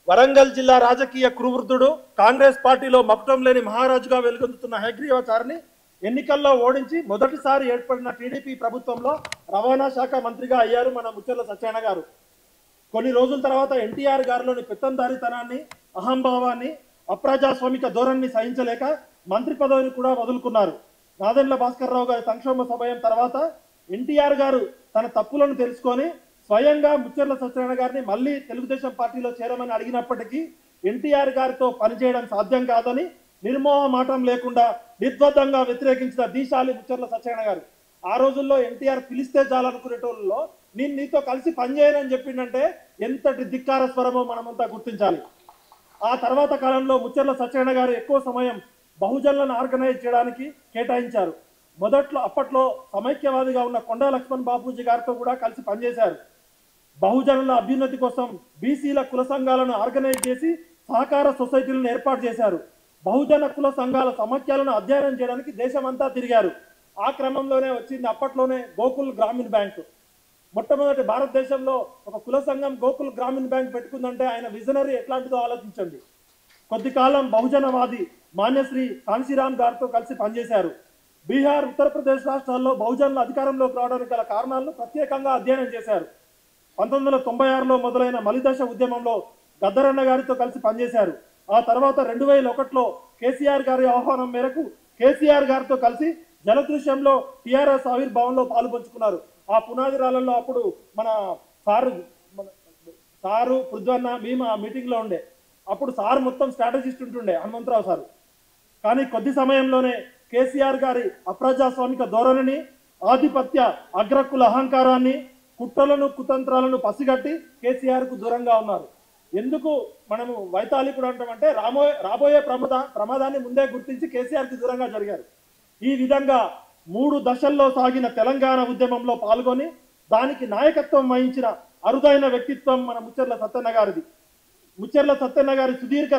[SPEAKER 1] వరంగల్ జిల్లా రాజకీయ కురువృద్ధుడు, కాంగ్రెస్ పార్టీలో మకుటం లేని మహారాజుగా వెలుగొందుతున్న హయగ్రీవాచారిని ఎన్నికల్లో ఓడించి మొదటిసారి ఏర్పడిన టీడీపీ ప్రభుత్వంలో రవాణా శాఖ మంత్రిగా అయ్యారు మన ముచ్చర్ల సత్యనారాయణ గారు. కొన్ని రోజుల తర్వాత ఎన్టీఆర్ గారిలోని పెత్తందారితనాన్ని, అహంభావాన్ని, అప్రజాస్వామిక ధోరణిని సహించలేక మంత్రి పదవిని కూడా వదులుకున్నారు. నాదెండ్ల భాస్కర్ రావు గారి సంక్షోభ సమయం తర్వాత ఎన్టీఆర్ గారు తన తప్పులను తెలుసుకొని స్వయంగా ముచ్చర్ల సత్యనారాయణ గారిని మళ్ళీ తెలుగుదేశం పార్టీలో చేరమని అడిగినప్పటికీ ఎన్టీఆర్ గారితో పనిచేయడం సాధ్యం కాదని నిర్మోహమాటం లేకుండా నిర్ద్వందంగా వ్యతిరేకించిన దీశాలి ముచ్చర్ల సత్యనారాయణ గారు. ఆ రోజుల్లో ఎన్టీఆర్ పిలిస్తే చాలనుకునేటోళ్ళలో నేను నీతో కలిసి పనిచేయనని చెప్పిండంటే ఎంతటి ధిక్కార స్వరమో మనమంతా గుర్తించాలి. ఆ తర్వాత కాలంలో ముచ్చర్ల సత్యనారాయణ గారు ఎక్కువ సమయం బహుజనులను ఆర్గనైజ్ చేయడానికి కేటాయించారు. అప్పట్లో సమైక్యవాదిగా ఉన్న కొండా లక్ష్మణ్ బాపూజీ గారితో కూడా కలిసి పనిచేశారు. బహుజనుల అభ్యున్నతి కోసం బీసీల కుల సంఘాలను ఆర్గనైజ్ చేసి సహకార సొసైటీలను ఏర్పాటు చేశారు. బహుజన కుల సంఘాల సమాఖ్యలను అధ్యయనం చేయడానికి దేశమంతా తిరిగారు. ఆ క్రమంలోనే వచ్చింది అప్పట్లోనే గోకుల్ గ్రామీణ బ్యాంక్. మొట్టమొదటి భారతదేశంలో ఒక కుల సంఘం గోకుల్ గ్రామీణ బ్యాంక్ పెట్టుకుందంటే ఆయన విజనరీ ఎట్లాంటిదో ఆలోచించండి. కొద్ది కాలం బహుజనవాది మాన్యశ్రీ కాన్సీరామ్ గారితో కలిసి పనిచేశారు. బీహార్, ఉత్తరప్రదేశ్ రాష్ట్రాల్లో బహుజనుల అధికారంలోకి రావడానికి గల కారణాలను ప్రత్యేకంగా అధ్యయనం చేశారు. 1996లో మొదలైన మలిదశ ఉద్యమంలో గద్దరన్న గారితో కలిసి పనిచేశారు. ఆ తర్వాత 2001లో కేసీఆర్ గారి ఆహ్వానం మేరకు కేసీఆర్ గారితో కలిసి జలదృశ్యంలో టీఆర్ఎస్ ఆవిర్భావంలో పాలుపంచుకున్నారు. ఆ పునాది రాళ్ళల్లో అప్పుడు మన సారు పృథ్వన్న మేము ఆ మీటింగ్లో ఉండే. అప్పుడు సార్ మొత్తం స్ట్రాటజిస్ట్ ఉంటుండే, హనుమంతరావు సారు. కానీ కొద్ది సమయంలోనే కేసీఆర్ గారి అప్రజాస్వామిక ధోరణిని, ఆధిపత్య అగ్రకుల అహంకారాన్ని, కుట్రలను కుతంత్రాలను పసిగట్టి కేసీఆర్కు దూరంగా ఉన్నారు. ఎందుకు మనము వైతాళికుడు అంటామంటే రాబోయే ప్రమాదాన్ని ముందే గుర్తించి కేసీఆర్కి దూరంగా జరిగారు. ఈ విధంగా 3 దశల్లో సాగిన తెలంగాణ ఉద్యమంలో పాల్గొని దానికి నాయకత్వం వహించిన అరుదైన వ్యక్తిత్వం మన ముచ్చర్ల సత్యనారాయణ గారిది. ముచ్చర్ల సత్యనారాయణ గారి సుదీర్ఘ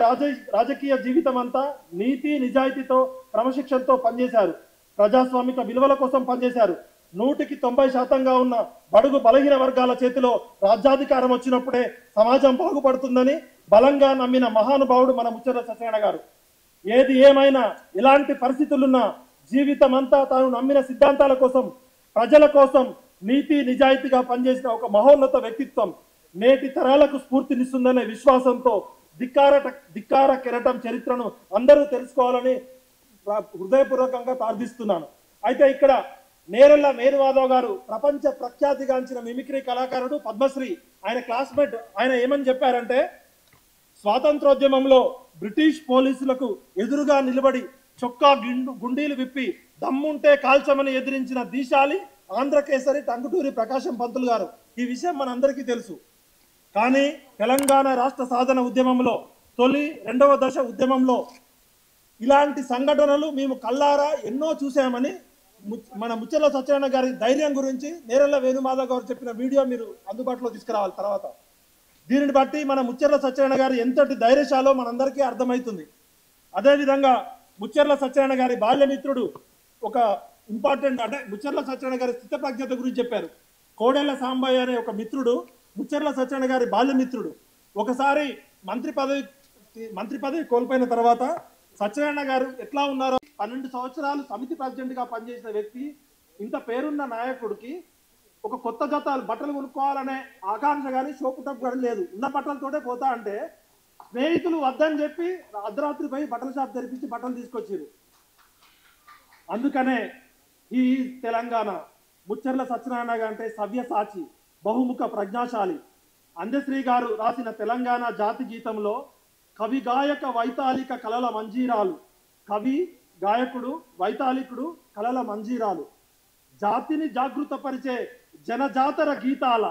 [SPEAKER 1] రాజకీయ జీవితం అంతా నీతి నిజాయితీతో క్రమశిక్షణతో పనిచేశారు. ప్రజాస్వామిక విలువల కోసం పనిచేశారు. 100% ఉన్న బడుగు బలహీన వర్గాల చేతిలో రాజ్యాధికారం వచ్చినప్పుడే సమాజం బాగుపడుతుందని బలంగా నమ్మిన మహానుభావుడు మన ముచ్చర్ల సత్యనారాయణ గారు. ఏది ఏమైనా ఎలాంటి పరిస్థితులున్నా జీవితం అంతా తాను నమ్మిన సిద్ధాంతాల కోసం, ప్రజల కోసం నీతి నిజాయితీగా పనిచేసిన ఒక మహోన్నత వ్యక్తిత్వం నేటి తరాలకు స్ఫూర్తినిస్తుందనే విశ్వాసంతో ధిక్కార కెరటం చరిత్రను అందరూ తెలుసుకోవాలని హృదయపూర్వకంగా ప్రార్థిస్తున్నాను. అయితే ఇక్కడ నేరెళ్ళ వేణుమాధవ్ గారు ప్రపంచ ప్రఖ్యాతిగాంచిన మిమిక్రీ కళాకారుడు, పద్మశ్రీ. ఆయన క్లాస్మేట్. ఆయన ఏమని చెప్పారంటే, స్వాతంత్రోద్యమంలో బ్రిటిష్ పోలీసులకు ఎదురుగా నిలబడి చొక్కా గుండీలు విప్పి దమ్ముంటే కాల్చమని ఎదిరించిన దీశాలి ఆంధ్రకేసరి టంగుటూరి ప్రకాశం పంతులు గారు. ఈ విషయం మనందరికీ తెలుసు. కానీ తెలంగాణ రాష్ట్ర సాధన ఉద్యమంలో తొలి 2వ దశ ఉద్యమంలో ఇలాంటి సంఘటనలు మేము కళ్ళారా ఎన్నో చూసామని మన ముచ్చర్ల సత్యనారాయణ గారి ధైర్యం గురించి నేరెళ్ళ వేణుమాధవ్ గారు చెప్పిన వీడియో మీరు అందుబాటులో తీసుకురావాలి తర్వాత. దీనిని బట్టి మన ముచ్చర్ల సత్యనారాయణ గారు ఎంతటి ధైర్యశాలో మనందరికీ అర్థమవుతుంది. అదేవిధంగా ముచ్చర్ల సత్యనారాయణ గారి బాల్యమిత్రుడు ఒక ఇంపార్టెంట్, అంటే ముచ్చర్ల సత్యనారాయణ గారి స్థితప్రజ్ఞత గురించి చెప్పారు. కోడెళ్ల సాంబయ్య అనే ఒక మిత్రుడు ముచ్చర్ల సత్యనారాయణ గారి బాల్యమిత్రుడు. ఒకసారి మంత్రి పదవి కోల్పోయిన తర్వాత సత్యనారాయణ గారు ఎట్లా ఉన్నారో, 12 సంవత్సరాలు సమితి ప్రెసిడెంట్గా పనిచేసిన వ్యక్తి, ఇంత పేరున్న నాయకుడికి ఒక కొత్త జత బట్టలు కొనుక్కోవాలనే ఆకాంక్ష కానీ షోపుటప్ కానీ లేదు. ఉన్న బట్టలతోటే పోతా అంటే స్నేహితులు వద్దని చెప్పి అర్ధరాత్రి పోయి బట్టల షాప్ తెరిపించి బట్టలు తీసుకొచ్చారు. అందుకనే ఈ తెలంగాణ ముచ్చర్ల సత్యనారాయణ గారు అంటే సవ్యసాచి, బహుముఖ ప్రజ్ఞాశాలి. అందశ్రీ గారు రాసిన తెలంగాణ జాతి గీతంలో కవి గాయక వైతాళిక కళల మంజీరాలు, కవి గాయకుడు వైతాళికుడు కళల మంజీరాలు, జాతిని జాగృతపరిచే జనజాతర గీతాల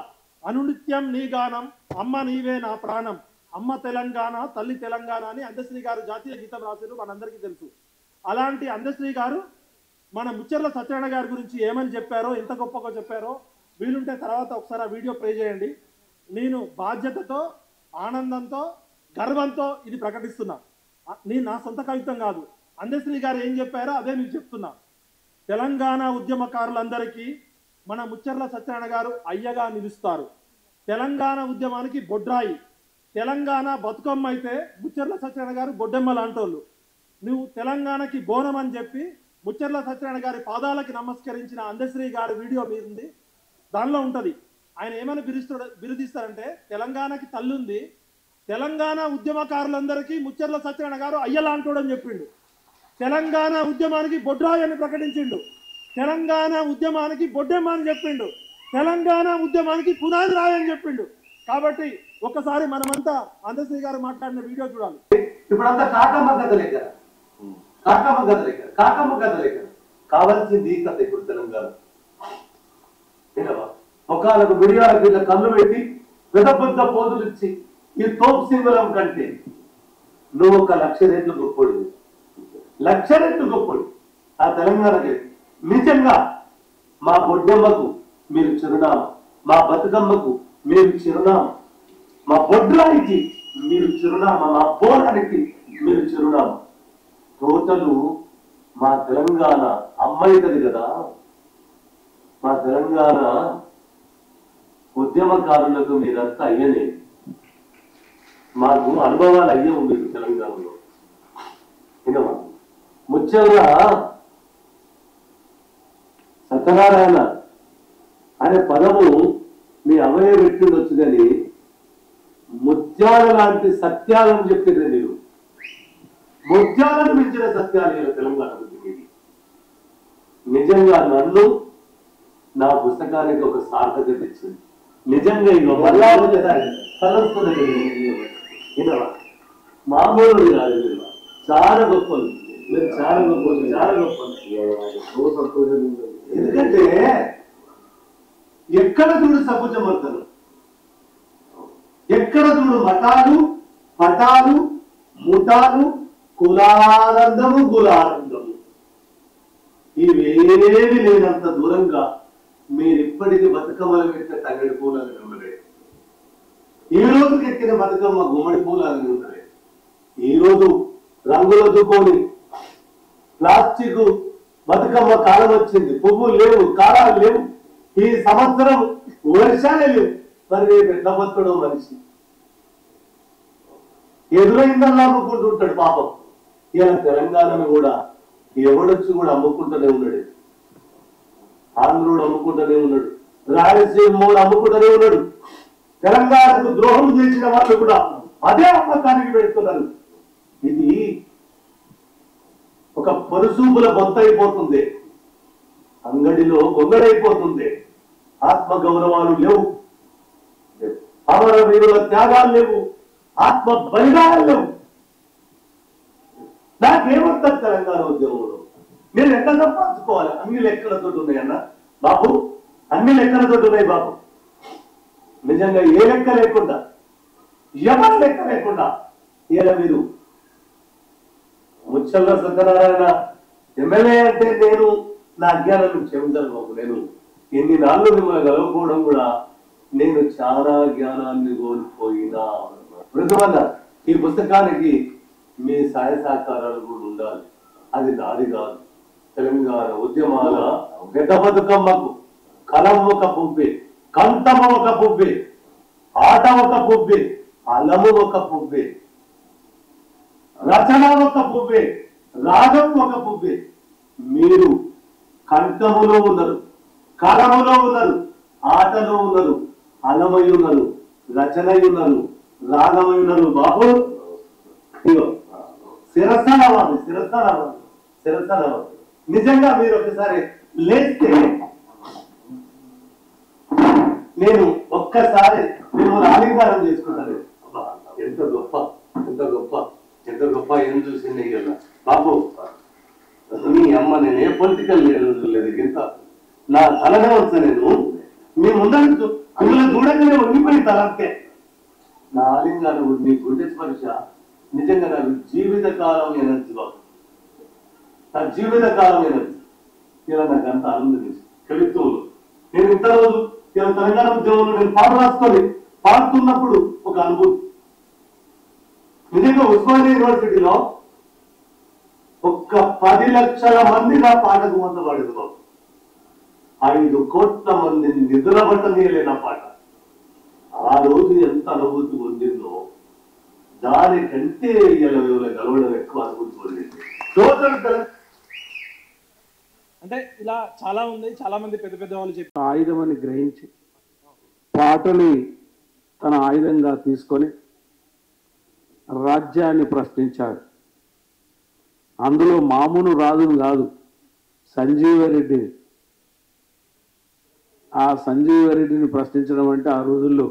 [SPEAKER 1] అనునిత్యం నీ గానం, అమ్మ నీవే నా ప్రాణం, అమ్మ తెలంగాణ తల్లి తెలంగాణ అని అందశ్రీ గారు జాతీయ గీతం రాశారు, మనందరికీ తెలుసు. అలాంటి అందశ్రీ గారు మన ముచ్చర్ల సత్యనారాయణ గారి గురించి ఏమని చెప్పారో, ఎంత గొప్పగా చెప్పారో వీలుంటే తర్వాత ఒకసారి ఆ వీడియో ప్లే చేయండి. నేను బాధ్యతతో, ఆనందంతో, గర్వంతో ఇది ప్రకటిస్తున్నా. నేను నా సొంత కవిత్వం కాదు, అందశ్రీ గారు ఏం చెప్పారో అదే మీకు చెప్తున్నా. తెలంగాణ ఉద్యమకారులందరికీ మన ముచ్చర్ల సత్యనారాయణ గారు అయ్యగా నిలుస్తారు. తెలంగాణ ఉద్యమానికి బొడ్రాయి, తెలంగాణ బతుకమ్మ అయితే ముచ్చర్ల సత్యనారాయణ గారు బొడ్డెమ్మ లాంటోళ్ళు. నువ్వు తెలంగాణకి బోనం అని చెప్పి ముచ్చర్ల సత్యనారాయణ గారి పాదాలకి నమస్కరించిన అందశ్రీ గారి వీడియో మీరుంది. దానిలో ఉంటుంది. ఆయన ఏమైనా బిరుదిస్తారంటే తెలంగాణకి తల్లుంది, తెలంగాణ ఉద్యమకారులందరికీ ముచ్చర్ల సత్యనారాయణ గారు అయ్యలాంటోడని చెప్పిండు, తెలంగాణ ఉద్యమానికి బొడ్రాయి అని ప్రకటించిండు, తెలంగాణ ఉద్యమానికి బొడ్డెమ్మ అని చెప్పిండు, తెలంగాణ ఉద్యమానికి పునాది రాయి అని చెప్పిండు. కాబట్టి ఒక్కసారి మనమంతా అందశ్రీ గారు మాట్లాడిన వీడియో చూడాలి.
[SPEAKER 2] ఇప్పుడంతా కాకమ్మ కథ లెక్క, కాకమ్మ కథ లెక్క కావాల్సింది ఈ కథ. ఇప్పుడు తెలంగాణ ఒకళ్ళకు మిడియాలకు ఇట్లా కళ్ళు పెట్టి పెద్ద పెద్ద పోదులు ఇచ్చి ఈ తోపు సింబలం కంటే నువ్వు ఒక 1,00,000 రెట్లు గొప్పడు, 1,00,000 రెట్లు గొప్పడు ఆ తెలంగాణకి. నిజంగా మా బొడ్డమ్మకు మీరు చిరునామా, మా బతుకమ్మకు మీరు చిరునామా, మా బొడ్రాయికి మీరు చిరునామా, మా పోరానికి మీరు చిరునామా. టోటలు మా తెలంగాణ అమ్మాయితది కదా. మా తెలంగాణ ఉద్యమకారులకు మీరంతా అయ్యనే, మాకు అనుభవాలు అయ్యవు మీరు తెలంగాణలో. వినవా ముఖ్యంగా సత్యనారాయణ అనే పదము మీ అవయ పెట్టిండొచ్చు కానీ ముత్యాల లాంటి సత్యాలను చెప్పింది మీరు. ముత్యాలను మించిన సత్యాలు తెలంగాణ గురించి. నిజంగా నన్ను నా పుస్తకానికి ఒక సార్థకత ఇచ్చింది. నిజంగా ఇక మళ్ళా మామూలు కాదు, చాలా గొప్పలు, మీరు చాలా గొప్పలు, చాలా గొప్పలు. ఎందుకంటే ఎక్కడ చూడు సముద్రమర్తలు, ఎక్కడ చూడు మతాలు, పటాలు, ముఠాలు, కులానందము, గులానందము, ఇవేవి లేనంత దూరంగా మీరు ఇప్పటికీ బతుకమ్మలు పెట్టిన తంగడి పూలని ఉన్నదే, ఈ రోజుకి ఎక్కిన బతుకమ్మ గుమ్మడి పూలని ఉన్నదే. ఈ రోజు రంగుల దుకోని ప్లాస్టిక్ బతుకమ్మ కాలం వచ్చింది, పువ్వులు లేవు, కాలాలు లేవు, ఈ సంవత్సరం వర్షాలే లేవు. మరి రేపు ఎట్లా బతుకడం మనిషి? ఎదురైందన్నా అమ్ముకుంటుంటాడు పాపం. ఇలా తెలంగాణను కూడా ఎవడొచ్చి కూడా అమ్ముకుంటూనే ఉన్నాడు. ఆంధ్రుడు అమ్ముకుంటూనే ఉన్నాడు, రాయలసీమ అమ్ముకుంటూనే ఉన్నాడు. తెలంగాణకు ద్రోహం చేసిన వాళ్ళు కూడా అదే అమ్మకానికి పెడుతున్నారు. ఇది ఒక పరుసూపుల బొంత అయిపోతుంది, అంగడిలో గొంగడైపోతుంది. ఆత్మ గౌరవాలు లేవు, అమరవీరుల త్యాగాలు లేవు, ఆత్మ బలిదానాలు లేవు. నాకేమంటారు తెలంగాణ ఉద్యమంలో మీరు ఎక్కడ సంపాదించుకోవాలి? అన్ని లెక్కలతో ఉన్నాయన్న బాబు, అన్ని లెక్కలతో ఉన్నాయి బాబు. నిజంగా ఏ లెక్క లేకుండా, ఎవరి లెక్క లేకుండా ఇలా మీరు ముచ్చల్ల సత్యనారాయణ ఎమ్మెల్యే అంటే నేను నా అజ్ఞానం క్షమించాను బాబు. నేను ఎన్ని నాళ్ళు మిమ్మల్ని కలవకపోవడం కూడా నేను చాలా జ్ఞానాన్ని కోల్పోయినా. మృదువల్ల ఈ పుస్తకానికి మీ సహాయ సహకారాలు కూడా ఉండాలి. అది నాది కాదు. తెలంగాణ ఉద్యమాల పెద్ద బతుకమ్మకు కలం ఒక పువ్వే, కంఠమ ఒక పువ్వే, ఆట ఒక పువ్వే, అలము ఒక పువ్వే, రచన ఒక పువ్వే, రాగం ఒక పువ్వే. మీరు కంఠములో ఉన్నారు, కలములో ఉన్నారు, ఆటలో ఉన్నారు, అలమై ఉన్నారు, రచనై ఉన్నారు, రాగమై ఉన్నారు బాబు. శిరస్సానవాలి, శిరస్సానవాలి, శిరస్సానవాలి. నిజంగా మీరు ఒకసారి లేస్తే నేను ఒక్కసారి మిమ్మల్ని ఆలింగనం చేసుకుంటాను. ఎంత గొప్ప, ఎంత గొప్ప, ఎంత గొప్ప. ఏం చూసింది బాబు మీ అమ్మ. నేను ఏ పొలిటికల్ లేదు, ఇంత నా తలనే వచ్చా. నేను మీ ముందర మిమ్మల్ని చూడగానే ఉండిపోయి తలంతే. నా ఆలింగాను మీ గుండె స్పర్శ నిజంగా నాకు జీవితకాలం ఎనర్జీ బాబు, నా జీవితకాలం ఎనర్జీ. ఇలా నాకు అంత ఆనందం కవిత్వంలో. నేను ఇంత రోజు ఇలా తెలంగాణ ఉద్యమంలో నేను పాట రాసుకొని పాడుతున్నప్పుడు ఒక అనుభూతి. నిజంగా ఉస్మానియా యూనివర్సిటీలో ఒక్క 10 లక్షల మంది నా పాటకు వందపడేది బాబు. 5 కోట్ల మందిని నిద్రపట్టనీయలే నా పాట. ఆ రోజు ఎంత అనుభూతి పొందిందో దానికంటే ఇలా కలవడం ఎక్కువ అనుభూతి పొందింది.
[SPEAKER 1] అంటే అంటే ఇలా చాలా ఉంది, చాలా మంది పెద్ద పెద్ద వాళ్ళు చెప్పారు.
[SPEAKER 3] ఆయుధం అని గ్రహించి పాటని తన ఆయుధంగా తీసుకొని రాజ్యాన్ని ప్రశ్నించాడు. అందులో మామూలు రాజును కాదు, సంజీవరెడ్డి. ఆ సంజీవరెడ్డిని ప్రశ్నించడం అంటే ఆ రోజుల్లో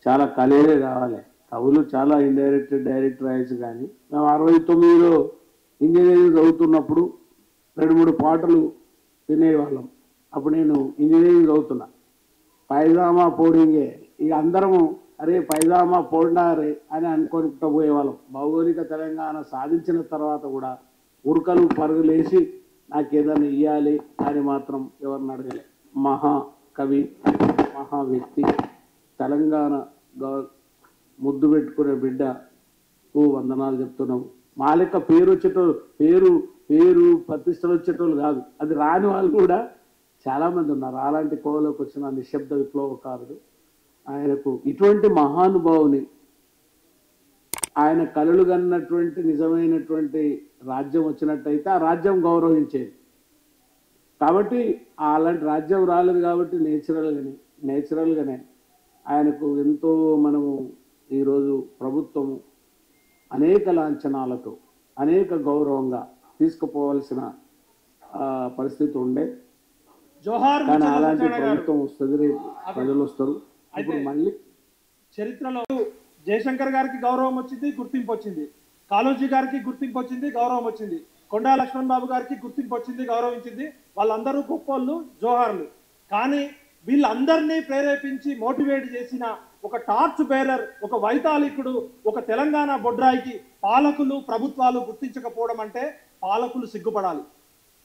[SPEAKER 3] చాలా కళలే కావాలి. కవులు చాలా ఇండైరెక్ట్ డైరెక్ట్ రాయచ్చు. కానీ మేము 69లో ఇంజనీరింగ్ చదువుతున్నప్పుడు 2-3 పాటలు వినేవాళ్ళం. అప్పుడు నేను ఇంజనీరింగ్ చదువుతున్నా. పైజామా పోడింగే, ఇక అందరము అరే పైజామా పోడినారే అని అనుకుంటూ పోయేవాళ్ళం. భౌగోళిక తెలంగాణ సాధించిన తర్వాత కూడా ఉరుకలు పరుగులేసి నాకు ఏదైనా ఇవ్వాలి అని మాత్రం ఎవరిని అడగలే. మహాకవి, మహా వ్యక్తి, తెలంగాణ ముద్దు పెట్టుకునే బిడ్డకు వందనాలు చెప్తున్నాము. మా లెక్క పేరు వచ్చేటోళ్ళు, పేరు ప్రతిష్టలు వచ్చేటోళ్ళు కాదు, అది రాని వాళ్ళు కూడా చాలామంది ఉన్నారు. అలాంటి కోవలోకి వచ్చిన నిశ్శబ్ద విప్లవకారుడు. ఆయనకు ఇటువంటి మహానుభావుని, ఆయన కలలు కన్నటువంటి నిజమైనటువంటి రాజ్యం వచ్చినట్టయితే ఆ రాజ్యం గౌరవించేది. కాబట్టి అలాంటి రాజ్యం రాలేదు కాబట్టి నేచురల్గానే ఆయనకు ఎంతో మనము ఈరోజు ప్రభుత్వము అనేక లాంఛనాలతో అనేక గౌరవంగా తీసుకుపోవాల్సిన పరిస్థితి ఉండే.
[SPEAKER 1] జోహార్
[SPEAKER 3] కానీ అలాంటి ప్రభుత్వం వస్తుంది, రేపు ప్రజలు వస్తారు. ఇప్పుడు మళ్ళీ
[SPEAKER 1] చరిత్రలో జయశంకర్ గారికి గౌరవం వచ్చింది, గుర్తింపు వచ్చింది. కాళోజీ గారికి గుర్తింపు వచ్చింది, గౌరవం వచ్చింది. కొండా లక్ష్మణ్ బాబు గారికి గుర్తింపు వచ్చింది, గౌరవించింది. వాళ్ళందరూ గొప్పోళ్ళు, జోహార్లు. కానీ వీళ్ళందరినీ ప్రేరేపించి మోటివేట్ చేసిన ఒక టార్చ్ బేరర్, ఒక వైతాళికుడు, ఒక తెలంగాణ బొడ్రాయికి పాలకులు, ప్రభుత్వాలు గుర్తించకపోవడం అంటే పాలకులు సిగ్గుపడాలి,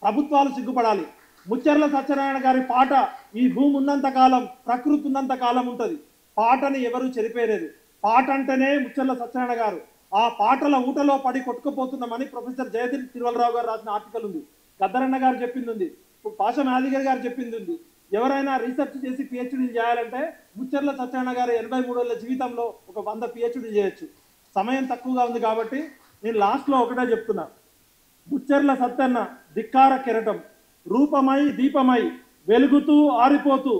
[SPEAKER 1] ప్రభుత్వాలు సిగ్గుపడాలి. ముచ్చర్ల సత్యనారాయణ గారి పాట ఈ భూమి ఉన్నంత కాలం, ప్రకృతి ఉన్నంత కాలం ఉంటుంది. పాటని ఎవరు చెరిపేరేది. పాట అంటేనే ముచ్చర్ల సత్యనారాయణ గారు. ఆ పాటల ఊటలో పడి కొట్టుకుపోతున్నామని ప్రొఫెసర్ జయదీప్ తిరువలరావు గారు రాసిన ఆర్టికల్ ఉంది, గద్దరన్న గారు చెప్పింది ఉంది, పాషా యాదగిరి గారు చెప్పింది ఉంది. ఎవరైనా రీసెర్చ్ చేసి పిహెచ్డీలు చేయాలంటే ముచ్చర్ల సత్యనారాయణ గారు 83 ఏళ్ల జీవితంలో ఒక 100 పిహెచ్డీ చేయొచ్చు. సమయం తక్కువగా ఉంది కాబట్టి నేను లాస్ట్లో ఒకటే చెప్తున్నా. ముచ్చర్ల సత్యన్న ధిక్కార కెరటం, రూపమై దీపమై వెలుగుతూ ఆరిపోతూ,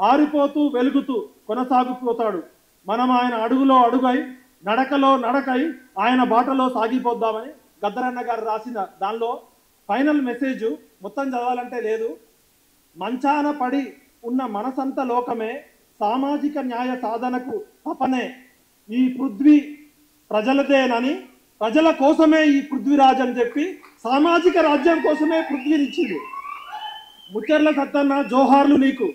[SPEAKER 1] ఆరిపోతూ వెలుగుతూ కొనసాగిపోతాడు. మనం ఆయన అడుగులో అడుగై, నడకలో నడకై ఆయన బాటలో సాగిపోద్దామని గద్దరన్న గారు రాసిన దానిలో ఫైనల్ మెసేజ్ మొత్తం చదవాలంటే లేదు. మంచాన పడి ఉన్న మనసంత లోకమే, సామాజిక న్యాయ సాధనకు తపనే, ఈ పృథ్వీ ప్రజలదేనని, ప్రజల కోసమే ఈ పృథ్వీరాజ్ అని చెప్పి సామాజిక రాజ్యం కోసమే పృథ్వీనిచ్చింది. ముచ్చర్ల సత్తన్న జోహార్లు నీకు.